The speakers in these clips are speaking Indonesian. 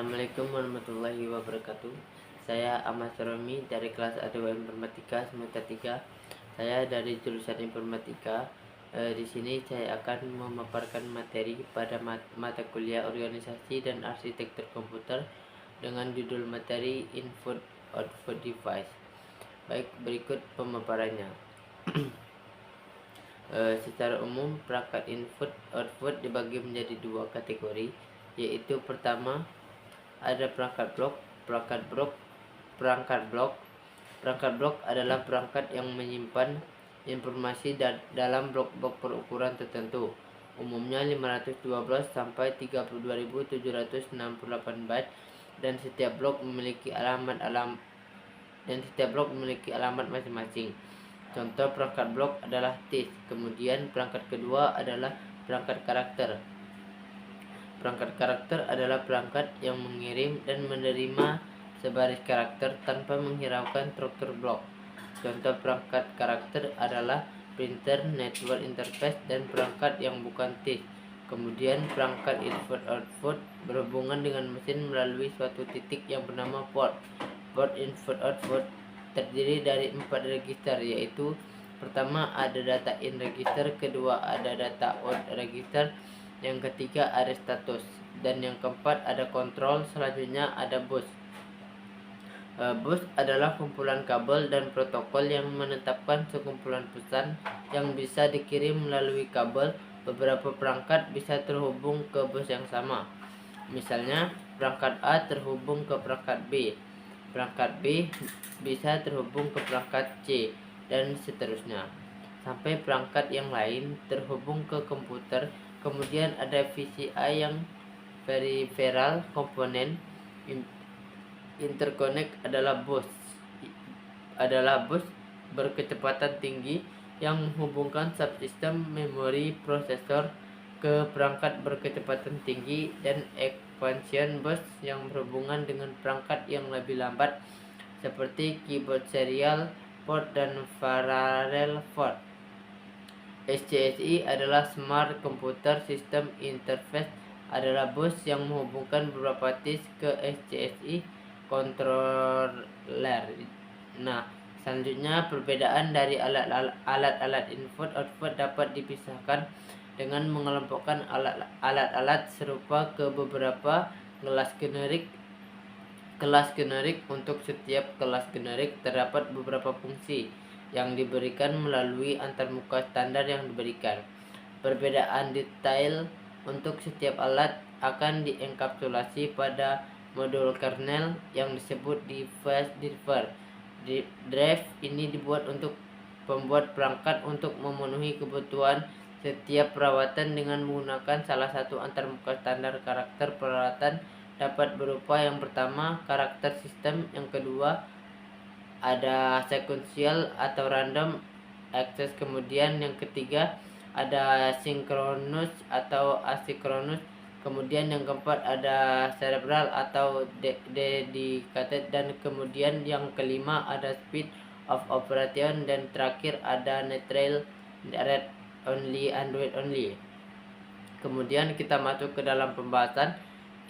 Assalamualaikum warahmatullahi wabarakatuh. Saya Ahmad Romi dari kelas A2 Informatika semester 3. Saya dari jurusan Informatika. Di sini saya akan memaparkan materi pada mata kuliah Organisasi dan Arsitektur Komputer dengan judul materi Input-Output Device. Baik, berikut pemaparannya. Secara umum, perangkat input-output dibagi menjadi dua kategori, yaitu pertama ada perangkat blok. Perangkat blok adalah perangkat yang menyimpan informasi dalam blok-blok berukuran tertentu, umumnya 512 sampai 32.768 byte, dan setiap blok memiliki alamat masing-masing. Contoh perangkat blok adalah disk. Kemudian perangkat kedua adalah perangkat karakter. Perangkat karakter adalah perangkat yang mengirim dan menerima sebaris karakter tanpa menghiraukan struktur blok. Contoh perangkat karakter adalah printer, network interface, dan perangkat yang bukan disk. Kemudian perangkat input-output berhubungan dengan mesin melalui suatu titik yang bernama port. Port input-output terdiri dari 4 register, yaitu pertama ada data in register, kedua ada data out register, yang ketiga ada status, dan yang keempat ada kontrol. Selanjutnya ada bus. Bus adalah kumpulan kabel dan protokol yang menetapkan sekumpulan pesan yang bisa dikirim melalui kabel. Beberapa perangkat bisa terhubung ke bus yang sama. Misalnya, perangkat A terhubung ke perangkat B, perangkat B bisa terhubung ke perangkat C, dan seterusnya, sampai perangkat yang lain terhubung ke komputer. Kemudian ada VCI yang peripheral component. Interconnect adalah bus berkecepatan tinggi yang menghubungkan subsistem memori prosesor ke perangkat berkecepatan tinggi, dan expansion bus yang berhubungan dengan perangkat yang lebih lambat seperti keyboard serial port dan parallel port. SCSI adalah Smart Computer System Interface, adalah bus yang menghubungkan beberapa disk ke SCSI controller. Nah, selanjutnya perbedaan dari alat-alat input-output dapat dipisahkan dengan mengelompokkan alat-alat serupa ke beberapa kelas generik. Untuk setiap kelas generik terdapat beberapa fungsi yang diberikan melalui antarmuka standar yang diberikan. Perbedaan detail untuk setiap alat akan dienkapsulasi pada modul kernel yang disebut device driver. Drive ini dibuat untuk pembuat perangkat untuk memenuhi kebutuhan setiap perawatan dengan menggunakan salah satu antarmuka standar. Karakter peralatan dapat berupa yang pertama karakter sistem, yang kedua ada sequential atau random access, kemudian yang ketiga ada sinkronus atau asinkronus, kemudian yang keempat ada cerebral atau dedicated, dan kemudian yang kelima ada speed of operation, dan terakhir ada neutral, read only, Android only. Kemudian kita masuk ke dalam pembahasan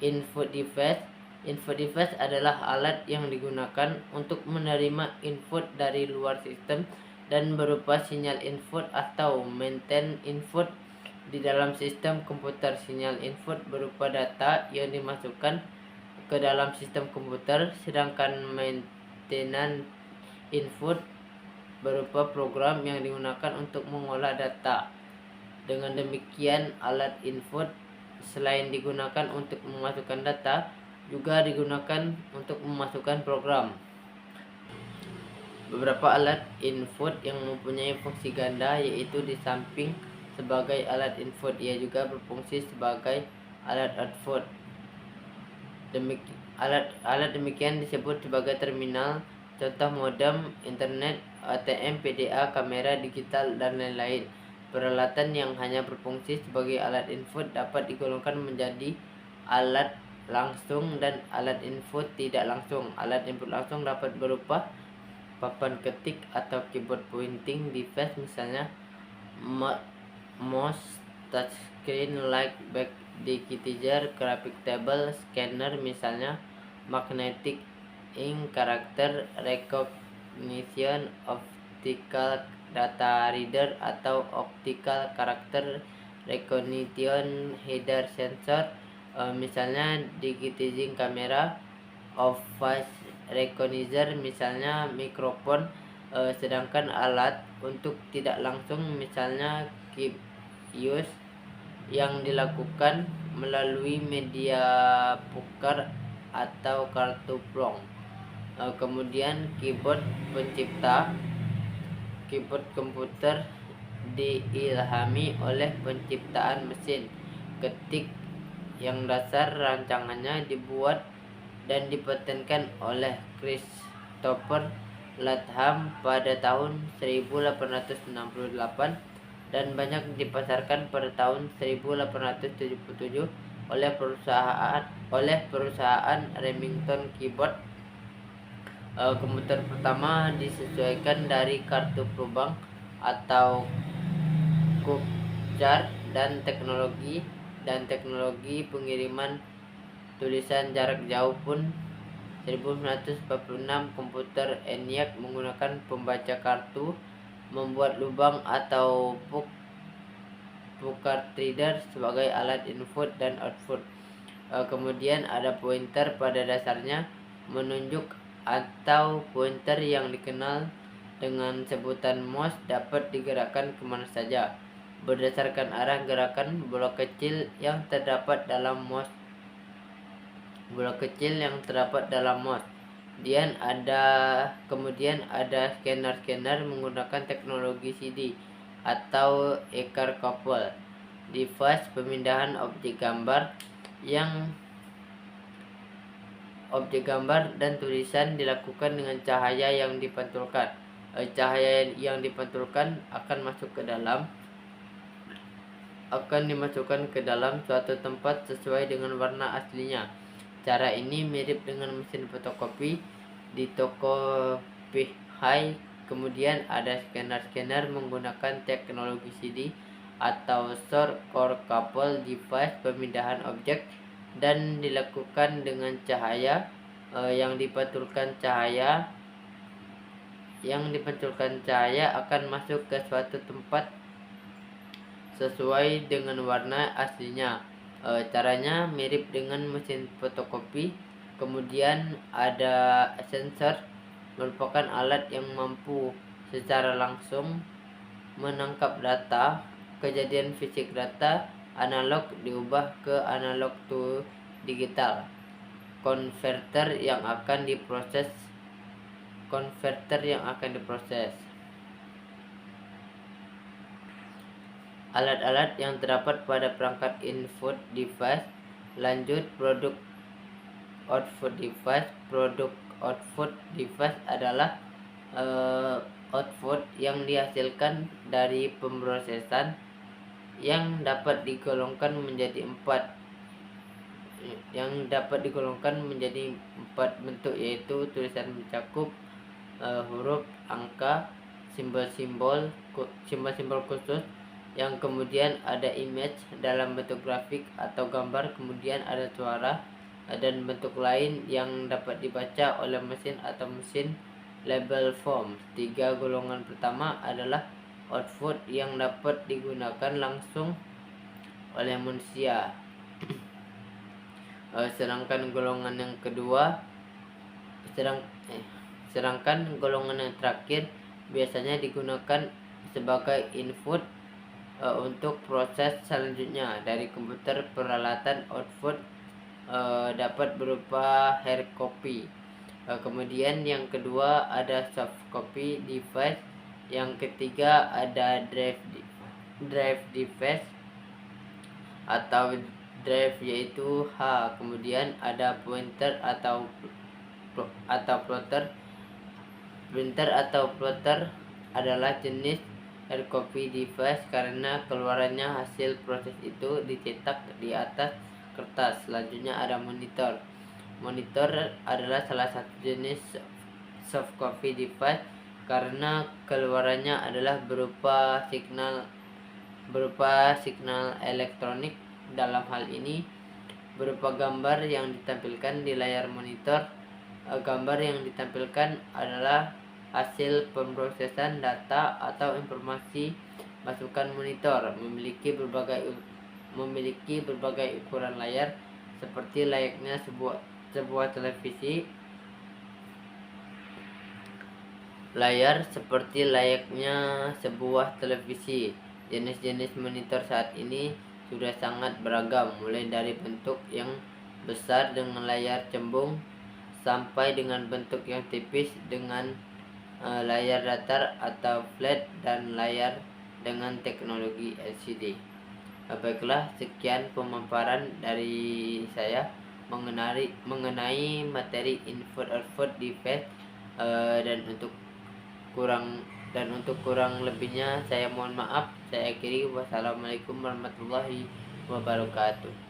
input device. Input device adalah alat yang digunakan untuk menerima input dari luar sistem dan berupa sinyal input atau maintain input di dalam sistem komputer. Sinyal input berupa data yang dimasukkan ke dalam sistem komputer, sedangkan maintenance input berupa program yang digunakan untuk mengolah data. Dengan demikian, alat input selain digunakan untuk memasukkan data, juga digunakan untuk memasukkan program. Beberapa alat input yang mempunyai fungsi ganda, yaitu di samping sebagai alat input, ia juga berfungsi sebagai alat output. Alat demikian disebut sebagai terminal. Contoh modem, internet, ATM, PDA, kamera digital, dan lain-lain. Peralatan yang hanya berfungsi sebagai alat input dapat digolongkan menjadi alat langsung dan alat input tidak langsung. Alat input langsung dapat berupa papan ketik atau keyboard pointing device, misalnya mouse, touchscreen, like digitizer, graphic table, scanner misalnya, magnetic ink, character recognition, optical data reader atau optical character recognition, header sensor, misalnya digitizing kamera, of voice recognizer misalnya mikrofon, sedangkan alat untuk tidak langsung misalnya keep use yang dilakukan melalui media poker atau kartu plong. Kemudian keyboard pencipta, keyboard komputer diilhami oleh penciptaan mesin ketik yang dasar rancangannya dibuat dan dipatenkan oleh Christopher Latham pada tahun 1868 dan banyak dipasarkan pada tahun 1877 oleh perusahaan Remington Keyboard. Komputer pertama disesuaikan dari kartu pelubang atau Kupchar dan teknologi pengiriman tulisan jarak jauh pun 1946 komputer ENIAC menggunakan pembaca kartu, membuat lubang atau card reader sebagai alat input dan output. Kemudian ada pointer pada dasarnya menunjuk atau pointer yang dikenal dengan sebutan mouse dapat digerakkan kemana saja berdasarkan arah gerakan bola kecil yang terdapat dalam mouse. Kemudian ada scanner menggunakan teknologi CD atau ecar couple device pemindahan objek dan tulisan dilakukan dengan cahaya yang dipantulkan. Cahaya yang dipantulkan akan dimasukkan ke dalam suatu tempat sesuai dengan warna aslinya. Cara ini mirip dengan mesin fotokopi di toko Pihai. Kemudian ada scanner menggunakan teknologi CD atau short core couple device pemindahan objek dan dilakukan dengan cahaya yang dipantulkan cahaya akan masuk ke suatu tempat sesuai dengan warna aslinya. Caranya mirip dengan mesin fotokopi. Kemudian ada sensor, merupakan alat yang mampu secara langsung menangkap data. Kejadian fisik data analog diubah ke analog to digital. Konverter yang akan diproses. Alat-alat yang terdapat pada perangkat input device. Lanjut, produk output device adalah output yang dihasilkan dari pemrosesan yang dapat digolongkan menjadi empat bentuk, yaitu tulisan mencakup, huruf, angka, simbol-simbol khusus, yang kemudian ada image dalam bentuk grafik atau gambar, kemudian ada suara dan bentuk lain yang dapat dibaca oleh mesin atau mesin label form. 3 golongan pertama adalah output yang dapat digunakan langsung oleh manusia. Sedangkan golongan yang terakhir biasanya digunakan sebagai input untuk proses selanjutnya dari komputer. Peralatan output dapat berupa hard copy. Kemudian yang kedua ada soft copy device. Yang ketiga ada drive device atau drive, yaitu H. Kemudian ada pointer atau plotter. Printer atau plotter adalah jenis hard copy device karena keluarannya hasil proses itu dicetak di atas kertas. Selanjutnya ada monitor. Monitor adalah salah satu jenis soft copy device karena keluarannya adalah berupa signal elektronik dalam hal ini berupa gambar yang ditampilkan di layar monitor. Gambar yang ditampilkan adalah hasil pemrosesan data atau informasi masukan monitor, memiliki berbagai ukuran layar seperti layaknya sebuah televisi. Jenis-jenis monitor saat ini sudah sangat beragam, mulai dari bentuk yang besar dengan layar cembung sampai dengan bentuk yang tipis dengan layar datar atau flat dan layar dengan teknologi LCD. Baiklah, sekian pemaparan dari saya mengenai materi input-output device, dan untuk kurang lebihnya saya mohon maaf. Saya akhiri. Wassalamualaikum warahmatullahi wabarakatuh.